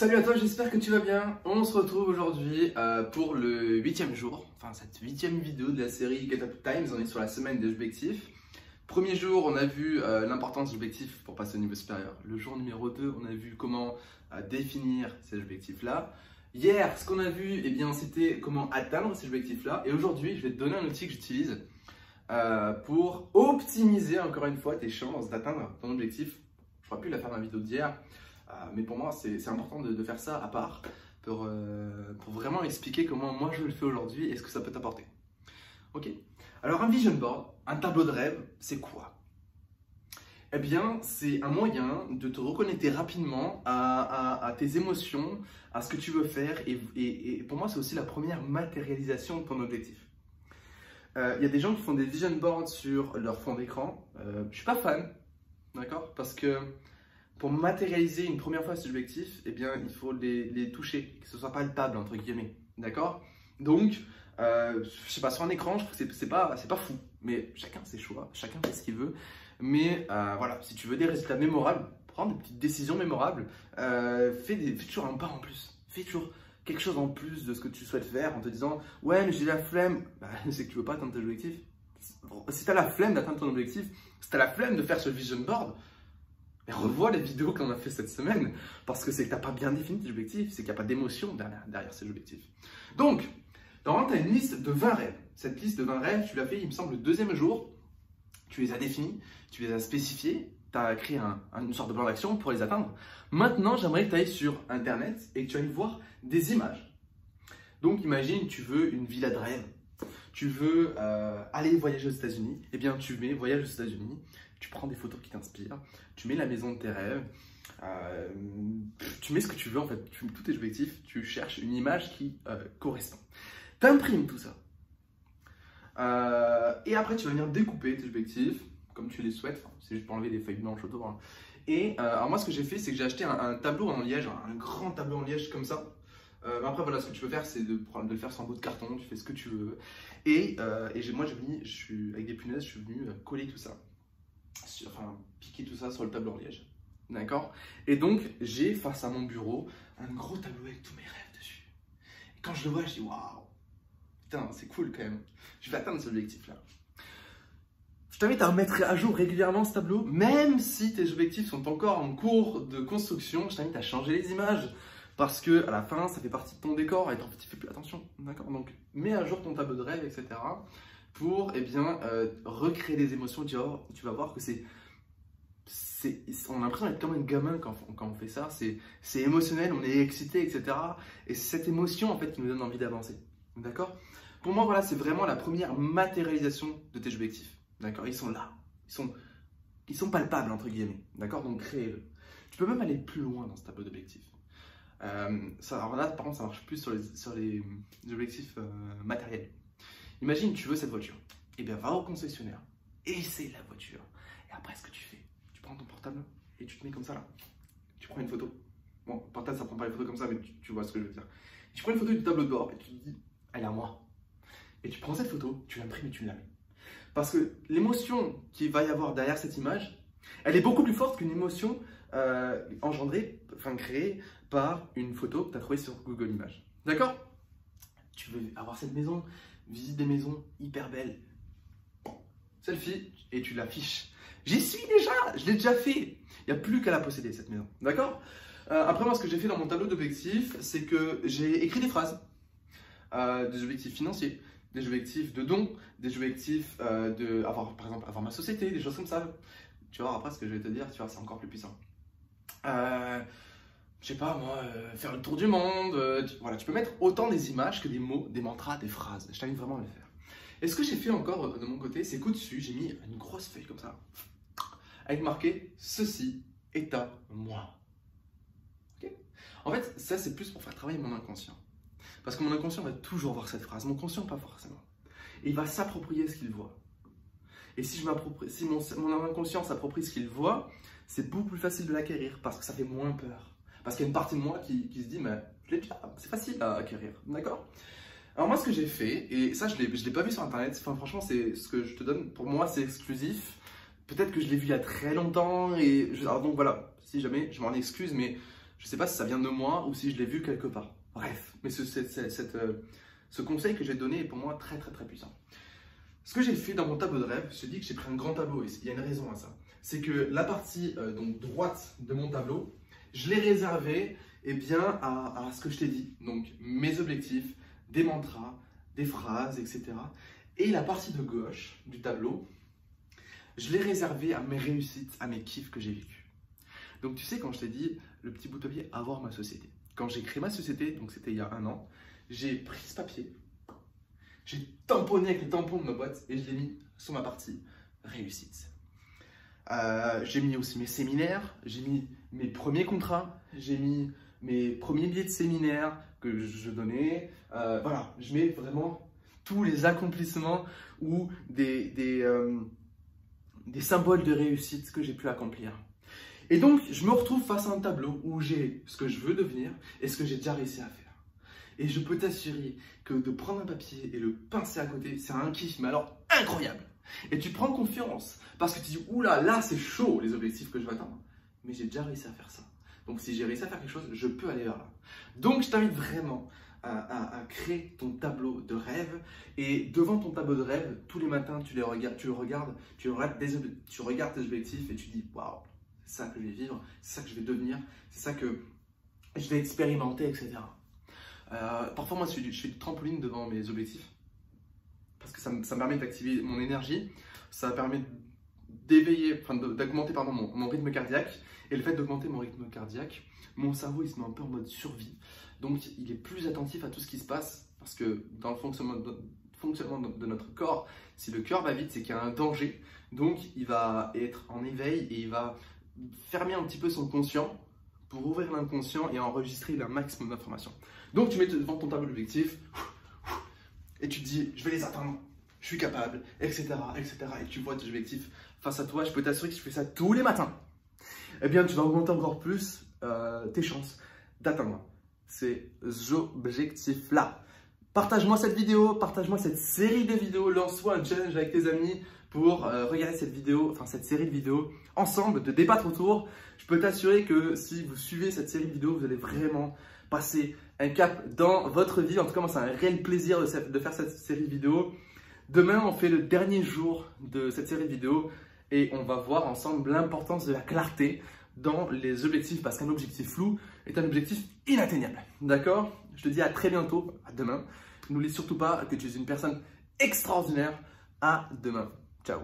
Salut à toi, j'espère que tu vas bien. On se retrouve aujourd'hui pour le 8e jour, enfin cette 8e vidéo de la série Get Up Times. On est sur la semaine des objectifs. Premier jour, on a vu l'importance des objectifs pour passer au niveau supérieur. Le jour numéro 2, on a vu comment définir ces objectifs-là. Hier, ce qu'on a vu, eh bien, c'était comment atteindre ces objectifs-là. Et aujourd'hui, je vais te donner un outil que j'utilise pour optimiser encore une fois tes chances d'atteindre ton objectif. Je n'aurais pu la faire dans la vidéo d'hier. Mais pour moi, c'est important de faire ça à part pour vraiment expliquer comment moi je le fais aujourd'hui et ce que ça peut t'apporter. Ok. Alors un vision board, un tableau de rêve, c'est quoi? Eh bien, c'est un moyen de te reconnecter rapidement à tes émotions, à ce que tu veux faire et pour moi, c'est aussi la première matérialisation de ton objectif. Il y a des gens qui font des vision boards sur leur fond d'écran. Je ne suis pas fan, d'accord? Parce que pour matérialiser une première fois cet objectif, eh bien, il faut les toucher, que ce soit palpable, entre guillemets, d'accord? Donc, je sais pas, sur un écran, je trouve que c'est pas fou, mais chacun ses choix, chacun fait ce qu'il veut. Mais voilà, si tu veux des résultats mémorables, prends des petites décisions mémorables, fais toujours un pas en plus, fais toujours quelque chose en plus de ce que tu souhaites faire en te disant « Ouais, mais j'ai la flemme », c'est que tu veux pas atteindre tes objectifs. Si tu as la flemme d'atteindre ton objectif, si tu as la flemme de faire ce vision board, et revois les vidéos qu'on a fait cette semaine, parce que c'est que tu n'as pas bien défini tes objectifs, c'est qu'il n'y a pas d'émotion derrière ces objectifs. Donc, normalement, tu as une liste de 20 rêves. Cette liste de 20 rêves, tu l'as fait, il me semble, le deuxième jour. Tu les as définis, tu les as spécifiés, tu as créé une sorte de plan d'action pour les atteindre. Maintenant, j'aimerais que tu ailles sur Internet et que tu ailles voir des images. Donc, imagine, tu veux une villa de rêve. Tu veux aller voyager aux États-Unis, eh bien tu mets voyage aux États-Unis, tu prends des photos qui t'inspirent, tu mets la maison de tes rêves, tu mets ce que tu veux en fait, tu mets tous tes objectifs, tu cherches une image qui correspond. Tu imprimes tout ça. Et après tu vas venir découper tes objectifs comme tu les souhaites, c'est juste pour enlever des feuilles blanches autour. Hein. Et alors moi ce que j'ai fait c'est que j'ai acheté un tableau en liège, un grand tableau en liège comme ça. Après voilà, ce que tu peux faire c'est de le faire sur un bout de carton, tu fais ce que tu veux. Et moi avec des punaises, je suis venu coller tout ça, enfin piquer tout ça sur le tableau en liège. D'accord? Et donc j'ai face à mon bureau un gros tableau avec tous mes rêves dessus. Et quand je le vois, je dis waouh, putain, c'est cool quand même. Je vais atteindre cet objectif-là. Je t'invite à remettre à jour régulièrement ce tableau, même si tes objectifs sont encore en cours de construction. Je t'invite à changer les images. Parce que à la fin, ça fait partie de ton décor et tu ne fais plus attention. D'accord? Donc, mets à jour ton tableau de rêve, etc. pour recréer des émotions. Tu vas voir que on a l'impression d'être comme un gamin quand on fait ça. C'est émotionnel, on est excité, etc. Et c'est cette émotion en fait qui nous donne envie d'avancer. D'accord? Pour moi, voilà, c'est vraiment la première matérialisation de tes objectifs. D'accord? Ils sont là. Ils sont palpables, entre guillemets. D'accord? Donc, crée-le. Tu peux même aller plus loin dans ce tableau d'objectifs. Alors là, par contre, ça marche plus sur les objectifs matériels. Imagine, tu veux cette voiture. Eh bien, va au concessionnaire, essaie la voiture. Et après, ce que tu fais, tu prends ton portable et tu te mets comme ça là. Tu prends une photo. Bon, portable, ça prend pas les photos comme ça, mais tu vois ce que je veux dire. Tu prends une photo du tableau de bord et tu te dis, elle est à moi. Et tu prends cette photo, tu l'imprimes et tu la mets. Parce que l'émotion qu'il va y avoir derrière cette image, elle est beaucoup plus forte qu'une émotion créée par une photo que tu as trouvée sur Google Images. D'accord? Tu veux avoir cette maison, visite des maisons hyper belles. Selfie et tu l'affiches. J'y suis déjà, je l'ai déjà fait. Il n'y a plus qu'à la posséder cette maison. D'accord? Après moi, ce que j'ai fait dans mon tableau d'objectifs, c'est que j'ai écrit des phrases. Des objectifs financiers, des objectifs de dons, des objectifs par exemple, avoir ma société, des choses comme ça. Tu vois, après ce que je vais te dire, tu vois, c'est encore plus puissant. Je sais pas moi, faire le tour du monde, voilà, tu peux mettre autant des images que des mots, des mantras, des phrases. Je t'invite vraiment à le faire. Et ce que j'ai fait encore de mon côté, c'est qu'au-dessus, j'ai mis une grosse feuille comme ça, avec marqué « Ceci est à moi ». Okay? En fait, ça c'est plus pour faire travailler mon inconscient. Parce que mon inconscient va toujours voir cette phrase, mon conscient pas forcément. Et il va s'approprier ce qu'il voit. Et si mon inconscient s'approprie ce qu'il voit, c'est beaucoup plus facile de l'acquérir parce que ça fait moins peur. Parce qu'il y a une partie de moi qui se dit, mais c'est facile à acquérir, d'accord? Alors moi, ce que j'ai fait, et ça, je l'ai pas vu sur Internet, enfin, franchement, c'est ce que je te donne, pour moi, c'est exclusif. Peut-être que je l'ai vu il y a très longtemps, alors donc voilà, si jamais, je m'en excuse, mais Je ne sais pas si ça vient de moi ou si je l'ai vu quelque part. Bref, mais ce conseil que j'ai donné est pour moi très puissant. Ce que j'ai fait dans mon tableau de rêve, je te dis que j'ai pris un grand tableau et il y a une raison à ça. C'est que la partie donc droite de mon tableau, je l'ai réservée à ce que je t'ai dit. Donc mes objectifs, des mantras, des phrases, etc. Et la partie de gauche du tableau, je l'ai réservée à mes réussites, à mes kiffs que j'ai vécus. Donc tu sais, quand je t'ai dit, le petit bout de papier, avoir ma société. Quand j'ai créé ma société, donc c'était il y a 1 an, j'ai pris ce papier, j'ai tamponné avec le tampon de ma boîte et je l'ai mis sur ma partie réussite. J'ai mis aussi mes séminaires, j'ai mis mes premiers contrats, j'ai mis mes premiers billets de séminaire que je donnais. Voilà, je mets vraiment tous les accomplissements ou des symboles de réussite que j'ai pu accomplir. Et donc, je me retrouve face à un tableau où j'ai ce que je veux devenir et ce que j'ai déjà réussi à faire. Et je peux t'assurer que de prendre un papier et le pincer à côté, c'est un kiff, mais alors incroyable. Et tu prends confiance parce que tu dis, oula, là c'est chaud les objectifs que je veux atteindre. Mais j'ai déjà réussi à faire ça. Donc si j'ai réussi à faire quelque chose, je peux aller vers là. Donc je t'invite vraiment à créer ton tableau de rêve. Et devant ton tableau de rêve, tous les matins, tu regardes tes objectifs et tu dis, waouh, c'est ça que je vais vivre, c'est ça que je vais devenir, c'est ça que je vais expérimenter, etc. Parfois, moi, je fais du trampoline devant mes objectifs parce que ça me permet d'activer mon énergie, ça permet d'augmenter mon rythme cardiaque. Et le fait d'augmenter mon rythme cardiaque, mon cerveau il se met un peu en mode survie. Donc, il est plus attentif à tout ce qui se passe parce que dans le fonctionnement de notre corps, si le cœur va vite, c'est qu'il y a un danger. Donc, il va être en éveil et il va fermer un petit peu son conscient pour ouvrir l'inconscient et enregistrer un maximum d'informations. Donc tu mets devant ton tableau d'objectifs et tu te dis je vais les atteindre, je suis capable, etc. Et tu vois tes objectifs face à toi. Je peux t'assurer que si tu fais ça tous les matins, eh bien tu vas augmenter encore plus tes chances d'atteindre ces objectifs-là. Partage-moi cette vidéo, partage-moi cette série de vidéos, lance-toi un challenge avec tes amis pour regarder cette série de vidéos ensemble, de débattre autour. Je peux t'assurer que si vous suivez cette série de vidéos, vous allez vraiment passer un cap dans votre vie. En tout cas, moi, c'est un réel plaisir de faire cette série de vidéos. Demain, on fait le dernier jour de cette série de vidéos et on va voir ensemble l'importance de la clarté dans les objectifs parce qu'un objectif flou est un objectif inatteignable. D'accord? Je te dis à très bientôt, à demain. N'oublie surtout pas que tu es une personne extraordinaire. À demain. Ciao.